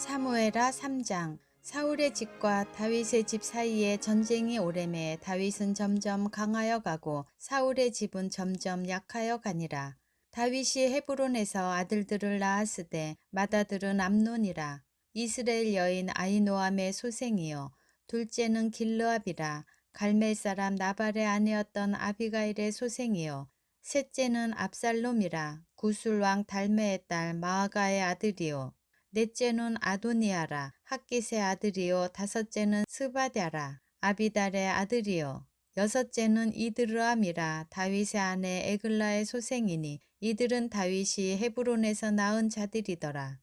사무엘하 3장. 사울의 집과 다윗의 집 사이에 전쟁이 오래매 다윗은 점점 강하여 가고 사울의 집은 점점 약하여 가니라. 다윗이 헤브론에서 아들들을 낳았으되 맏아들은 암논이라. 이스라엘 여인 아히노암의 소생이요 둘째는 길르압이라. 갈멜 사람 나발의 아내였던 아비가일의 소생이요 셋째는 압살롬이라. 구술 왕 달메의 딸 마아가의 아들이요 넷째는 아도니아라. 학깃의 아들이요 다섯째는 스바랴라. 아비달의 아들이요 여섯째는 이드르암이라. 다윗의 아내 에글라의 소생이니 이들은 다윗이 헤브론에서 낳은 자들이더라.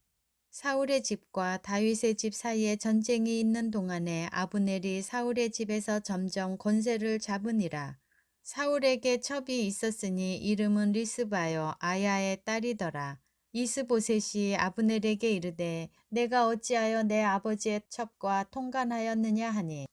사울의 집과 다윗의 집 사이에 전쟁이 있는 동안에 아브넬이 사울의 집에서 점점 권세를 잡으니라. 사울에게 첩이 있었으니 이름은 리스바요 아야의 딸이더라. 이스보셋이 아브넬에게 이르되 내가 어찌하여 내 아버지의 첩과 통간하였느냐 하니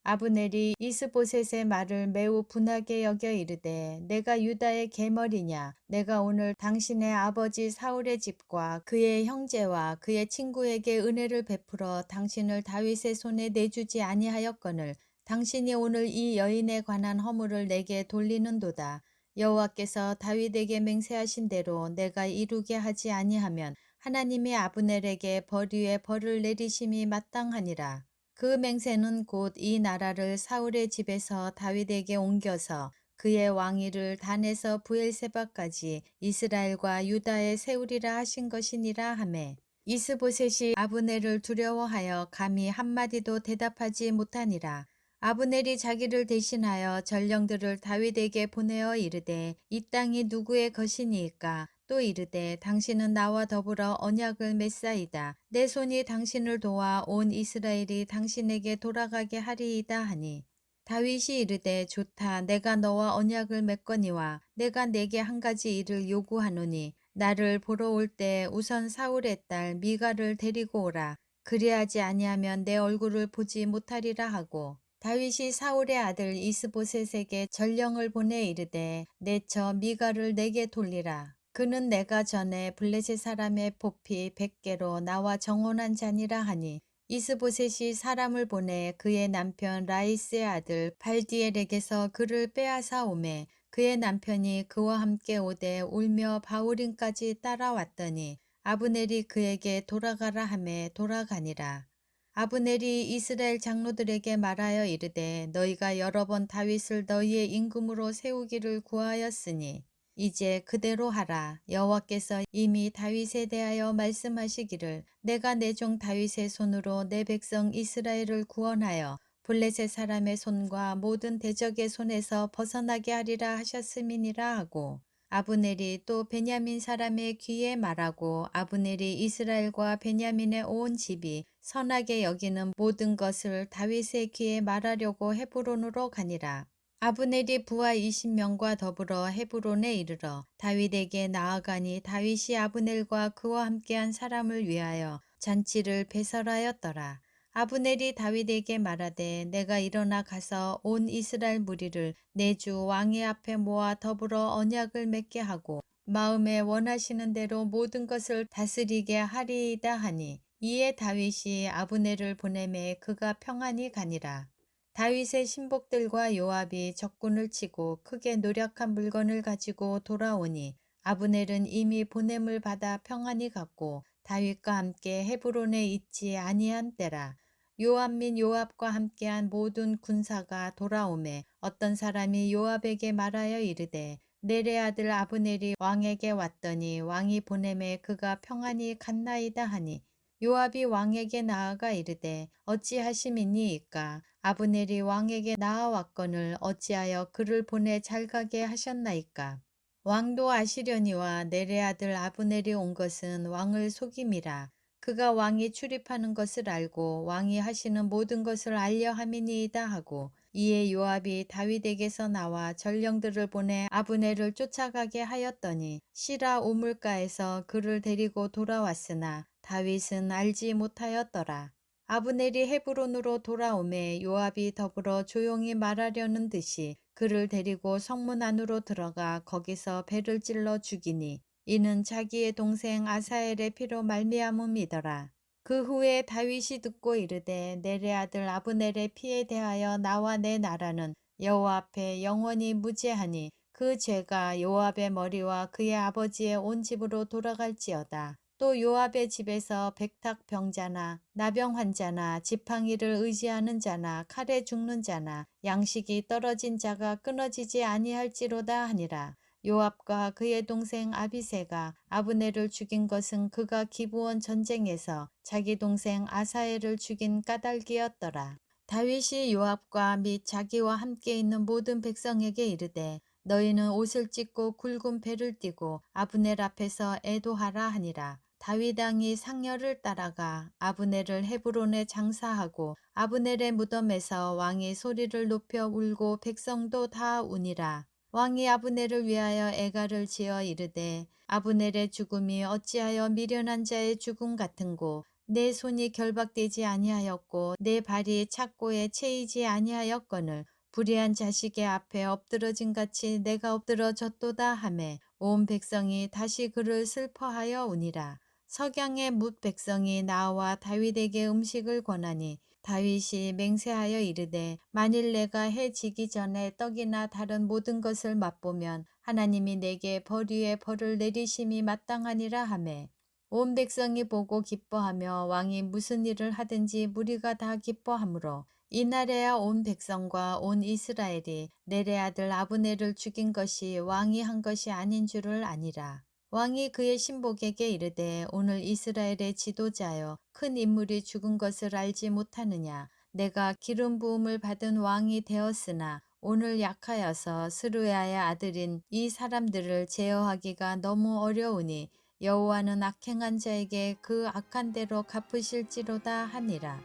아브넬이 이스보셋의 말을 매우 분하게 여겨 이르되 내가 유다의 계머리냐 내가 오늘 당신의 아버지 사울의 집과 그의 형제와 그의 친구에게 은혜를 베풀어 당신을 다윗의 손에 내주지 아니하였거늘 당신이 오늘 이 여인에 관한 허물을 내게 돌리는도다. 여호와께서 다윗에게 맹세하신 대로 내가 이루게 하지 아니하면 하나님이 아브넬에게 벌 위에 벌을 내리심이 마땅하니라. 그 맹세는 곧 이 나라를 사울의 집에서 다윗에게 옮겨서 그의 왕위를 단에서 브엘세바까지 이스라엘과 유다에 세우리라 하신 것이니라 하매 이스보셋이 아브넬을 두려워하여 감히 한마디도 대답하지 못하니라. 아브넬이 자기를 대신하여 전령들을 다윗에게 보내어 이르되 이 땅이 누구의 것이니이까 또 이르되 당신은 나와 더불어 언약을 맺사이다. 내 손이 당신을 도와 온 이스라엘이 당신에게 돌아가게 하리이다 하니 다윗이 이르되 좋다. 내가 너와 언약을 맺거니와 내가 내게 한 가지 일을 요구하노니 나를 보러 올 때 우선 사울의 딸 미가를 데리고 오라. 그리하지 아니하면 내 얼굴을 보지 못하리라 하고 다윗이 사울의 아들 이스보셋에게 전령을 보내 이르되 내 처 미가를 내게 돌리라. 그는 내가 전에 블레셋 사람의 포피 100개로 나와 정혼한 자니라 하니 이스보셋이 사람을 보내 그의 남편 라이스의 아들 발디엘에게서 그를 빼앗아 오매 그의 남편이 그와 함께 오되 울며 바울임까지 따라왔더니 아브넬이 그에게 돌아가라 하매 돌아가니라. 아브넬이 이스라엘 장로들에게 말하여 이르되 너희가 여러 번 다윗을 너희의 임금으로 세우기를 구하였으니 이제 그대로 하라. 여호와께서 이미 다윗에 대하여 말씀하시기를 내가 내 종 다윗의 손으로 내 백성 이스라엘을 구원하여 블레셋 사람의 손과 모든 대적의 손에서 벗어나게 하리라 하셨음이니라 하고 아브넬이 또 베냐민 사람의 귀에 말하고 아브넬이 이스라엘과 베냐민의 온 집이 선하게 여기는 모든 것을 다윗의 귀에 말하려고 헤브론으로 가니라. 아브넬이 부하 20명과 더불어 헤브론에 이르러 다윗에게 나아가니 다윗이 아브넬과 그와 함께한 사람을 위하여 잔치를 배설하였더라. 아브넬이 다윗에게 말하되 내가 일어나 가서 온 이스라엘 무리를 내 주 왕의 앞에 모아 더불어 언약을 맺게 하고 마음에 원하시는 대로 모든 것을 다스리게 하리이다 하니 이에 다윗이 아브넬을 보내매 그가 평안히 가니라. 다윗의 신복들과 요압이 적군을 치고 크게 노력한 물건을 가지고 돌아오니 아브넬은 이미 보냄을 받아 평안히 갔고 다윗과 함께 헤브론에 있지 아니한 때라. 요압 및 요압과 함께한 모든 군사가 돌아오매 어떤 사람이 요압에게 말하여 이르되 넬의 아들 아브넬이 왕에게 왔더니 왕이 보냄에 그가 평안히 갔나이다 하니 요압이 왕에게 나아가 이르되 어찌하심이니이까 아브넬이 왕에게 나아왔거늘 어찌하여 그를 보내 잘가게 하셨나이까. 왕도 아시려니와 넬의 아들 아브넬이 온 것은 왕을 속임이라. 그가 왕이 출입하는 것을 알고 왕이 하시는 모든 것을 알려 함이니이다 하고 이에 요압이 다윗에게서 나와 전령들을 보내 아브넬을 쫓아가게 하였더니 시라 우물가에서 그를 데리고 돌아왔으나 다윗은 알지 못하였더라. 아브넬이 헤브론으로 돌아오매 요압이 더불어 조용히 말하려는 듯이 그를 데리고 성문 안으로 들어가 거기서 배를 찔러 죽이니 이는 자기의 동생 아사엘의 피로 말미암음이더라. 그 후에 다윗이 듣고 이르되 넬의 아들 아브넬의 피에 대하여 나와 내 나라는 여호와 앞에 영원히 무죄하니 그 죄가 요압의 머리와 그의 아버지의 온 집으로 돌아갈지어다. 또 요압의 집에서 백탁 병자나 나병 환자나 지팡이를 의지하는 자나 칼에 죽는 자나 양식이 떨어진 자가 끊어지지 아니할지로다 하니라. 요압과 그의 동생 아비새가 아브넬을 죽인 것은 그가 기브온 전쟁에서 자기 동생 아사엘을 죽인 까닭이었더라. 다윗이 요압과 및 자기와 함께 있는 모든 백성에게 이르되 너희는 옷을 찢고 굵은 배를 띠고 아브넬 앞에서 애도하라 하니라. 다윗 왕이 상렬을 따라가 아브넬을 헤브론에 장사하고 아브넬의 무덤에서 왕이 소리를 높여 울고 백성도 다 우니라. 왕이 아브넬을 위하여 애가를 지어 이르되 아브넬의 죽음이 어찌하여 미련한 자의 죽음 같은고 내 손이 결박되지 아니하였고 내 발이 착고에 채이지 아니하였거늘 불의한 자식의 앞에 엎드러진 같이 내가 엎드러졌도다 하매 온 백성이 다시 그를 슬퍼하여 우니라. 석양의 뭇 백성이 나와 다윗에게 음식을 권하니 다윗이 맹세하여 이르되 만일 내가 해 지기 전에 떡이나 다른 모든 것을 맛보면 하나님이 내게 벌 위에 벌을 내리심이 마땅하니라 하매 온 백성이 보고 기뻐하며 왕이 무슨 일을 하든지 무리가 다 기뻐하므로 이날에야 온 백성과 온 이스라엘이 넬의 아들 아브넬을 죽인 것이 왕이 한 것이 아닌 줄을 아니라. 왕이 그의 신복에게 이르되 오늘 이스라엘의 지도자여 큰 인물이 죽은 것을 알지 못하느냐. 내가 기름 부음을 받은 왕이 되었으나 오늘 약하여서 스루야의 아들인 이 사람들을 제어하기가 너무 어려우니 여호와는 악행한 자에게 그 악한 대로 갚으실지로다 하니라.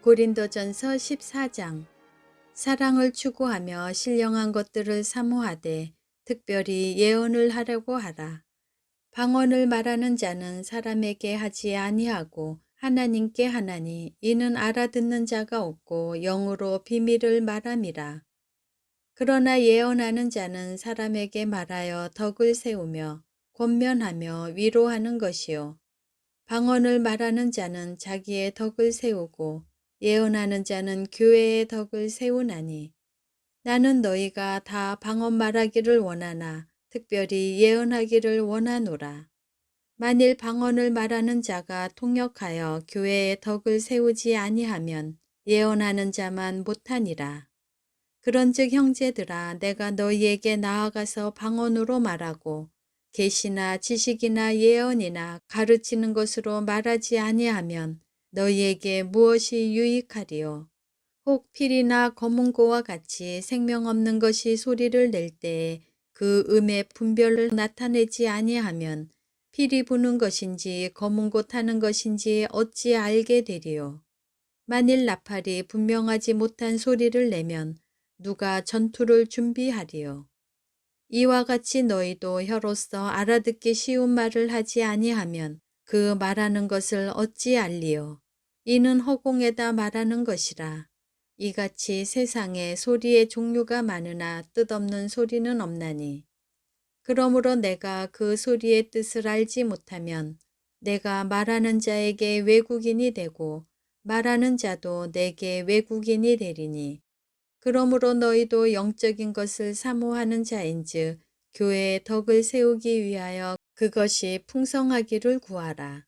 고린도전서 14장. 사랑을 추구하며 신령한 것들을 사모하되 특별히 예언을 하려고 하라. 방언을 말하는 자는 사람에게 하지 아니하고 하나님께 하나니 이는 알아듣는 자가 없고 영으로 비밀을 말함이라. 그러나 예언하는 자는 사람에게 말하여 덕을 세우며 권면하며 위로하는 것이요. 방언을 말하는 자는 자기의 덕을 세우고 예언하는 자는 교회의 덕을 세우나니 나는 너희가 다 방언 말하기를 원하나 특별히 예언하기를 원하노라. 만일 방언을 말하는 자가 통역하여 교회의 덕을 세우지 아니하면 예언하는 자만 못하니라. 그런즉 형제들아 내가 너희에게 나아가서 방언으로 말하고 계시나 지식이나 예언이나 가르치는 것으로 말하지 아니하면 너희에게 무엇이 유익하리요. 혹 필이나 검은고와 같이 생명 없는 것이 소리를 낼 때에 그 음의 분별을 나타내지 아니하면 필이 부는 것인지 검은고 타는 것인지 어찌 알게 되리요. 만일 나팔이 분명하지 못한 소리를 내면 누가 전투를 준비하리요. 이와 같이 너희도 혀로서 알아듣기 쉬운 말을 하지 아니하면 그 말하는 것을 어찌 알리요. 이는 허공에다 말하는 것이라. 이같이 세상에 소리의 종류가 많으나 뜻없는 소리는 없나니. 그러므로 내가 그 소리의 뜻을 알지 못하면 내가 말하는 자에게 외국인이 되고 말하는 자도 내게 외국인이 되리니. 그러므로 너희도 영적인 것을 사모하는 자인즉 교회의 덕을 세우기 위하여 그것이 풍성하기를 구하라.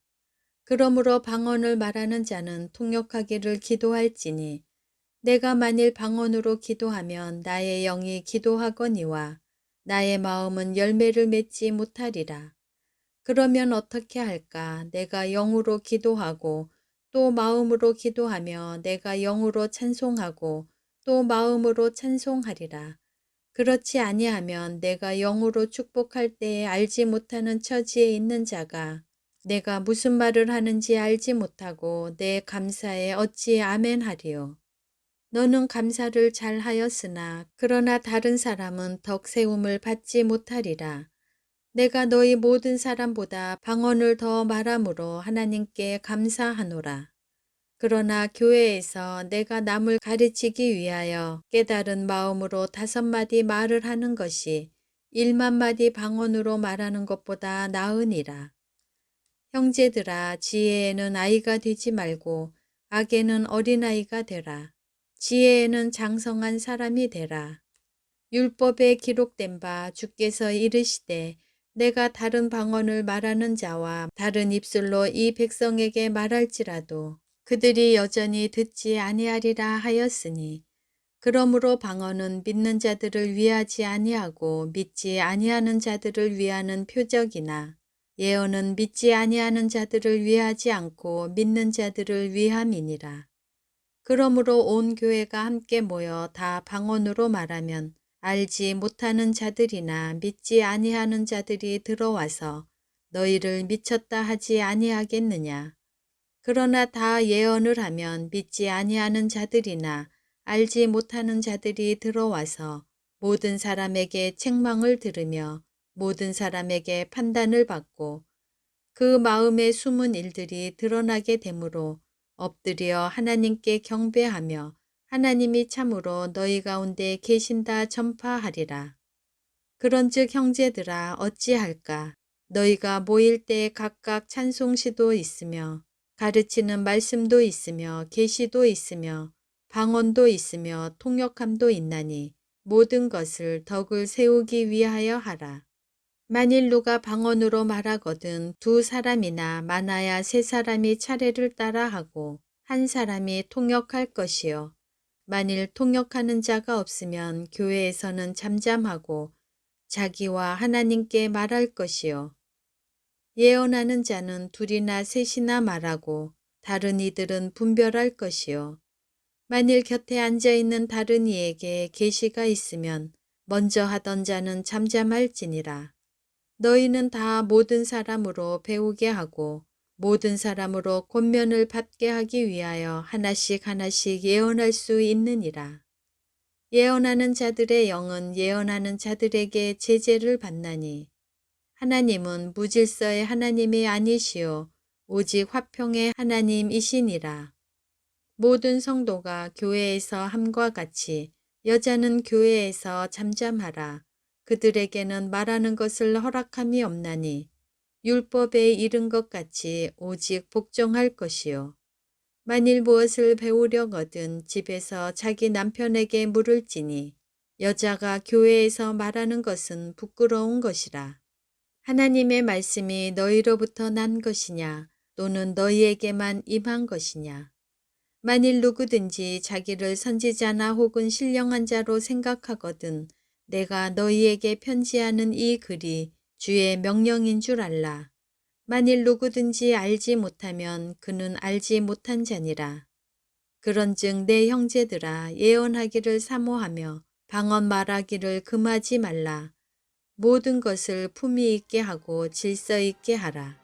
그러므로 방언을 말하는 자는 통역하기를 기도할지니 내가 만일 방언으로 기도하면 나의 영이 기도하거니와 나의 마음은 열매를 맺지 못하리라. 그러면 어떻게 할까? 내가 영으로 기도하고 또 마음으로 기도하며 내가 영으로 찬송하고 또 마음으로 찬송하리라. 그렇지 아니하면 내가 영으로 축복할 때에 알지 못하는 처지에 있는 자가 내가 무슨 말을 하는지 알지 못하고 내 감사에 어찌 아멘하리요. 너는 감사를 잘 하였으나 그러나 다른 사람은 덕 세움을 받지 못하리라. 내가 너희 모든 사람보다 방언을 더 말함으로 하나님께 감사하노라. 그러나 교회에서 내가 남을 가르치기 위하여 깨달은 마음으로 5마디 말을 하는 것이 1만 마디 방언으로 말하는 것보다 나으니라. 형제들아, 지혜에는 아이가 되지 말고 악에는 어린아이가 되라. 지혜에는 장성한 사람이 되라. 율법에 기록된 바 주께서 이르시되 내가 다른 방언을 말하는 자와 다른 입술로 이 백성에게 말할지라도 그들이 여전히 듣지 아니하리라 하였으니, 그러므로 방언은 믿는 자들을 위하지 아니하고 믿지 아니하는 자들을 위하는 표적이나 예언은 믿지 아니하는 자들을 위하지 않고 믿는 자들을 위함이니라. 그러므로 온 교회가 함께 모여 다 방언으로 말하면 알지 못하는 자들이나 믿지 아니하는 자들이 들어와서 너희를 미쳤다 하지 아니하겠느냐. 그러나 다 예언을 하면 믿지 아니하는 자들이나 알지 못하는 자들이 들어와서 모든 사람에게 책망을 들으며 모든 사람에게 판단을 받고 그 마음의 숨은 일들이 드러나게 되므로 엎드려 하나님께 경배하며 하나님이 참으로 너희 가운데 계신다 전파하리라. 그런즉 형제들아, 어찌할까? 너희가 모일 때 각각 찬송시도 있으며 가르치는 말씀도 있으며 계시도 있으며 방언도 있으며 통역함도 있나니 모든 것을 덕을 세우기 위하여 하라. 만일 누가 방언으로 말하거든 두 사람이나 많아야 세 사람이 차례를 따라 하고 한 사람이 통역할 것이요. 만일 통역하는 자가 없으면 교회에서는 잠잠하고 자기와 하나님께 말할 것이요. 예언하는 자는 둘이나 셋이나 말하고 다른 이들은 분별할 것이요. 만일 곁에 앉아있는 다른 이에게 계시가 있으면 먼저 하던 자는 잠잠할지니라. 너희는 다 모든 사람으로 배우게 하고 모든 사람으로 권면을 받게 하기 위하여 하나씩 하나씩 예언할 수 있느니라. 예언하는 자들의 영은 예언하는 자들에게 제재를 받나니 하나님은 무질서의 하나님이 아니시오 오직 화평의 하나님이시니라. 모든 성도가 교회에서 함과 같이 여자는 교회에서 잠잠하라. 그들에게는 말하는 것을 허락함이 없나니 율법에 이른 것 같이 오직 복종할 것이요. 만일 무엇을 배우려거든 집에서 자기 남편에게 물을지니 여자가 교회에서 말하는 것은 부끄러운 것이라. 하나님의 말씀이 너희로부터 난 것이냐 또는 너희에게만 임한 것이냐. 만일 누구든지 자기를 선지자나 혹은 신령한 자로 생각하거든 내가 너희에게 편지하는 이 글이 주의 명령인 줄 알라. 만일 누구든지 알지 못하면 그는 알지 못한 자니라. 그런즉 내 형제들아, 예언하기를 사모하며 방언 말하기를 금하지 말라. 모든 것을 품위 있게 하고 질서 있게 하라.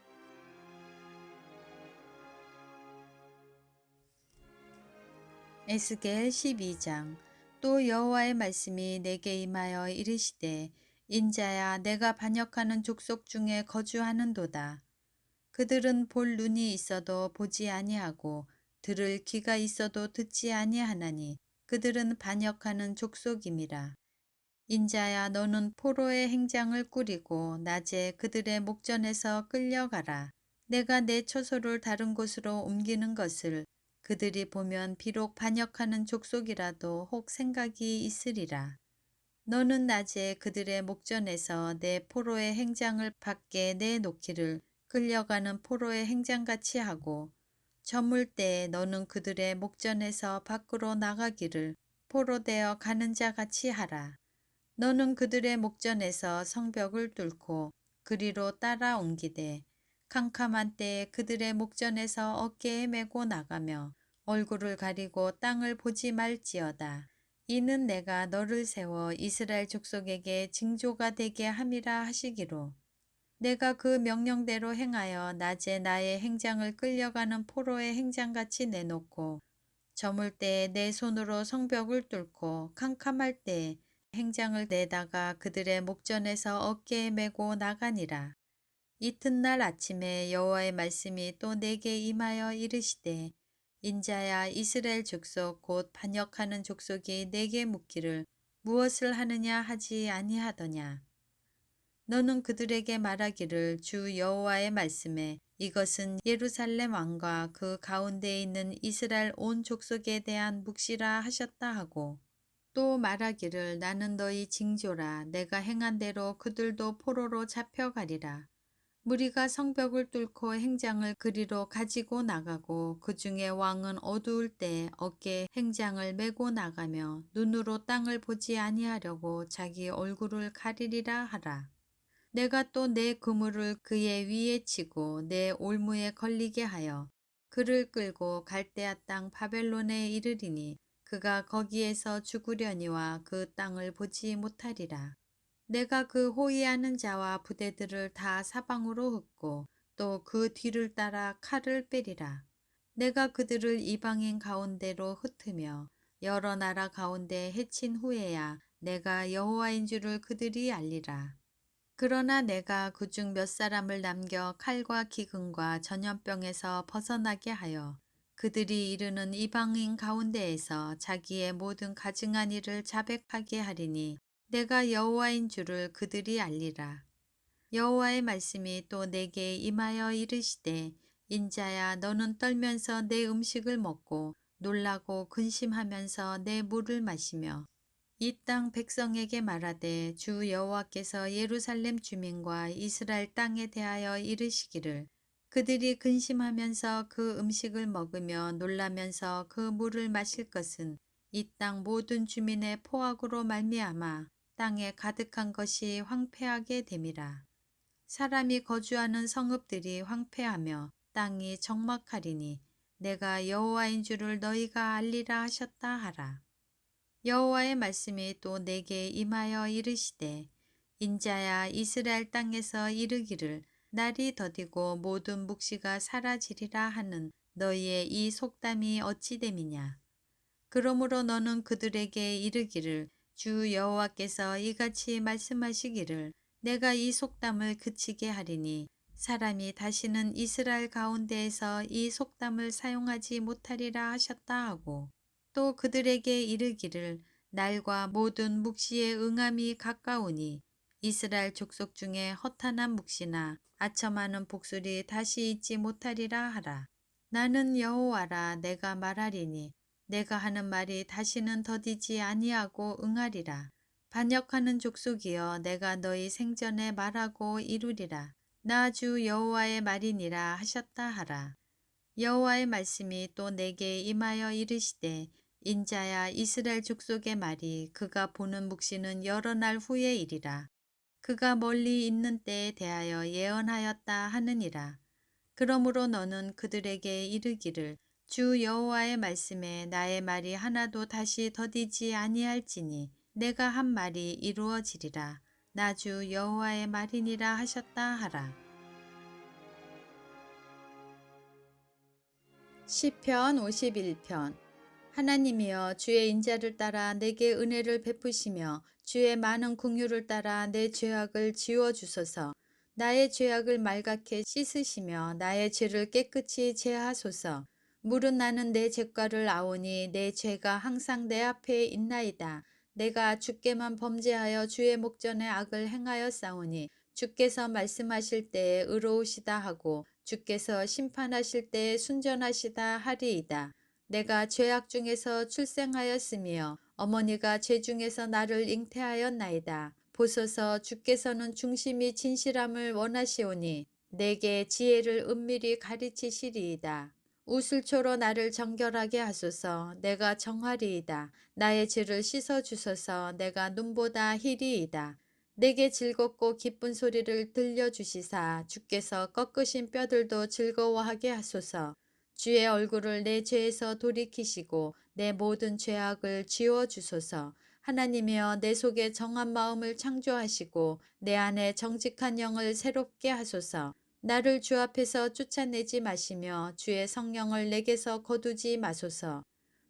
에스겔 12장. 또 여호와의 말씀이 내게 임하여 이르시되 인자야, 내가 반역하는 족속 중에 거주하는도다. 그들은 볼 눈이 있어도 보지 아니하고 들을 귀가 있어도 듣지 아니하나니 그들은 반역하는 족속임이라. 인자야, 너는 포로의 행장을 꾸리고 낮에 그들의 목전에서 끌려가라. 내가 내 처소를 다른 곳으로 옮기는 것을 그들이 보면 비록 반역하는 족속이라도 혹 생각이 있으리라. 너는 낮에 그들의 목전에서 내 포로의 행장을 밖에 내놓기를 끌려가는 포로의 행장같이 하고 저물 때에 너는 그들의 목전에서 밖으로 나가기를 포로되어 가는 자같이 하라. 너는 그들의 목전에서 성벽을 뚫고 그리로 따라 옮기되 캄캄한 때에 그들의 목전에서 어깨에 메고 나가며 얼굴을 가리고 땅을 보지 말지어다. 이는 내가 너를 세워 이스라엘 족속에게 징조가 되게 함이라 하시기로 내가 그 명령대로 행하여 낮에 나의 행장을 끌려가는 포로의 행장같이 내놓고 저물 때에 내 손으로 성벽을 뚫고 캄캄할 때에 행장을 내다가 그들의 목전에서 어깨에 메고 나가니라. 이튿날 아침에 여호와의 말씀이 또 내게 임하여 이르시되 인자야, 이스라엘 족속 곧 반역하는 족속이 내게 묻기를 무엇을 하느냐 하지 아니하더냐. 너는 그들에게 말하기를 주 여호와의 말씀에 이것은 예루살렘 왕과 그 가운데에 있는 이스라엘 온 족속에 대한 묵시라 하셨다 하고 또 말하기를 나는 너희 징조라 내가 행한 대로 그들도 포로로 잡혀가리라. 무리가 성벽을 뚫고 행장을 그리로 가지고 나가고 그 중에 왕은 어두울 때 어깨에 행장을 메고 나가며 눈으로 땅을 보지 아니하려고 자기 얼굴을 가리리라 하라. 내가 또 내 그물을 그의 위에 치고 내 올무에 걸리게 하여 그를 끌고 갈대아 땅 바벨론에 이르리니 그가 거기에서 죽으려니와 그 땅을 보지 못하리라. 내가 그 호위하는 자와 부대들을 다 사방으로 흩고 또 그 뒤를 따라 칼을 빼리라. 내가 그들을 이방인 가운데로 흩으며 여러 나라 가운데 해친 후에야 내가 여호와인 줄을 그들이 알리라. 그러나 내가 그중 몇 사람을 남겨 칼과 기근과 전염병에서 벗어나게 하여 그들이 이르는 이방인 가운데에서 자기의 모든 가증한 일을 자백하게 하리니 내가 여호와인 줄을 그들이 알리라. 여호와의 말씀이 또 내게 임하여 이르시되 인자야 너는 떨면서 내 음식을 먹고 놀라고 근심하면서 내 물을 마시며 이 땅 백성에게 말하되 주 여호와께서 예루살렘 주민과 이스라엘 땅에 대하여 이르시기를 그들이 근심하면서 그 음식을 먹으며 놀라면서 그 물을 마실 것은 이 땅 모든 주민의 포악으로 말미암아 땅에 가득한 것이 황폐하게 됨이라. 사람이 거주하는 성읍들이 황폐하며 땅이 적막하리니 내가 여호와인 줄을 너희가 알리라 하셨다 하라. 여호와의 말씀이 또 내게 임하여 이르시되 인자야 이스라엘 땅에서 이르기를 날이 더디고 모든 묵시가 사라지리라 하는 너희의 이 속담이 어찌 됨이냐. 그러므로 너는 그들에게 이르기를 주 여호와께서 이같이 말씀하시기를 내가 이 속담을 그치게 하리니 사람이 다시는 이스라엘 가운데에서 이 속담을 사용하지 못하리라 하셨다 하고 또 그들에게 이르기를 날과 모든 묵시의 응함이 가까우니 이스라엘 족속 중에 허탄한 묵시나 아첨하는 복술이 다시 있지 못하리라 하라. 나는 여호와라 내가 말하리니 내가 하는 말이 다시는 더디지 아니하고 응하리라. 반역하는 족속이여 내가 너희 생전에 말하고 이루리라. 나 주 여호와의 말이니라 하셨다 하라. 여호와의 말씀이 또 내게 임하여 이르시되 인자야 이스라엘 족속의 말이 그가 보는 묵시는 여러 날 후의 일이라. 그가 멀리 있는 때에 대하여 예언하였다 하느니라. 그러므로 너는 그들에게 이르기를 주 여호와의 말씀에 나의 말이 하나도 다시 더디지 아니할지니 내가 한 말이 이루어지리라. 나 주 여호와의 말이니라 하셨다 하라. 시편 51편. 하나님이여 주의 인자를 따라 내게 은혜를 베푸시며 주의 많은 긍휼을 따라 내 죄악을 지워 주소서. 나의 죄악을 말갛게 씻으시며 나의 죄를 깨끗이 제하소서. 물은 나는 내 죄과를 아오니 내 죄가 항상 내 앞에 있나이다. 내가 주께만 범죄하여 주의 목전에 악을 행하였사오니 주께서 말씀하실 때에 의로우시다 하고 주께서 심판하실 때에 순전하시다 하리이다. 내가 죄악 중에서 출생하였으며 어머니가 죄 중에서 나를 잉태하였나이다. 보소서 주께서는 중심이 진실함을 원하시오니 내게 지혜를 은밀히 가르치시리이다. 우슬초로 나를 정결하게 하소서. 내가 정하리이다. 나의 죄를 씻어 주소서. 내가 눈보다 희리이다. 내게 즐겁고 기쁜 소리를 들려주시사 주께서 꺾으신 뼈들도 즐거워하게 하소서. 주의 얼굴을 내 죄에서 돌이키시고 내 모든 죄악을 지워주소서. 하나님이여 내 속에 정한 마음을 창조하시고 내 안에 정직한 영을 새롭게 하소서. 나를 주 앞에서 쫓아내지 마시며 주의 성령을 내게서 거두지 마소서.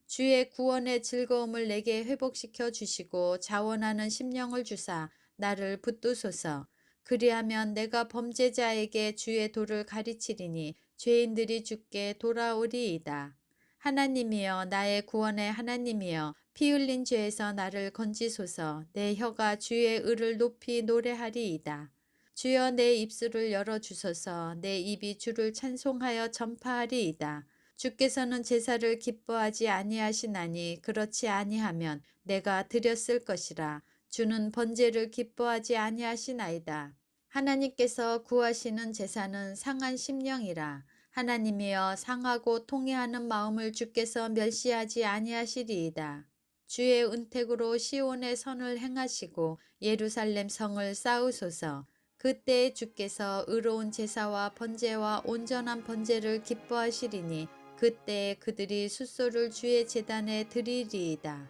주의 구원의 즐거움을 내게 회복시켜 주시고 자원하는 심령을 주사 나를 붙드소서. 그리하면 내가 범죄자에게 주의 도를 가르치리니 죄인들이 주께 돌아오리이다. 하나님이여 나의 구원의 하나님이여 피 흘린 죄에서 나를 건지소서. 내 혀가 주의 의를 높이 노래하리이다. 주여 내 입술을 열어주소서. 내 입이 주를 찬송하여 전파하리이다. 주께서는 제사를 기뻐하지 아니하시나니 그렇지 아니하면 내가 드렸을 것이라. 주는 번제를 기뻐하지 아니하시나이다. 하나님께서 구하시는 제사는 상한 심령이라. 하나님이여 상하고 통회하는 마음을 주께서 멸시하지 아니하시리이다. 주의 은택으로 시온의 선을 행하시고 예루살렘 성을 쌓으소서. 그때 주께서 의로운 제사와 번제와 온전한 번제를 기뻐하시리니 그때 그들이 숫소를 주의 제단에 드리리이다.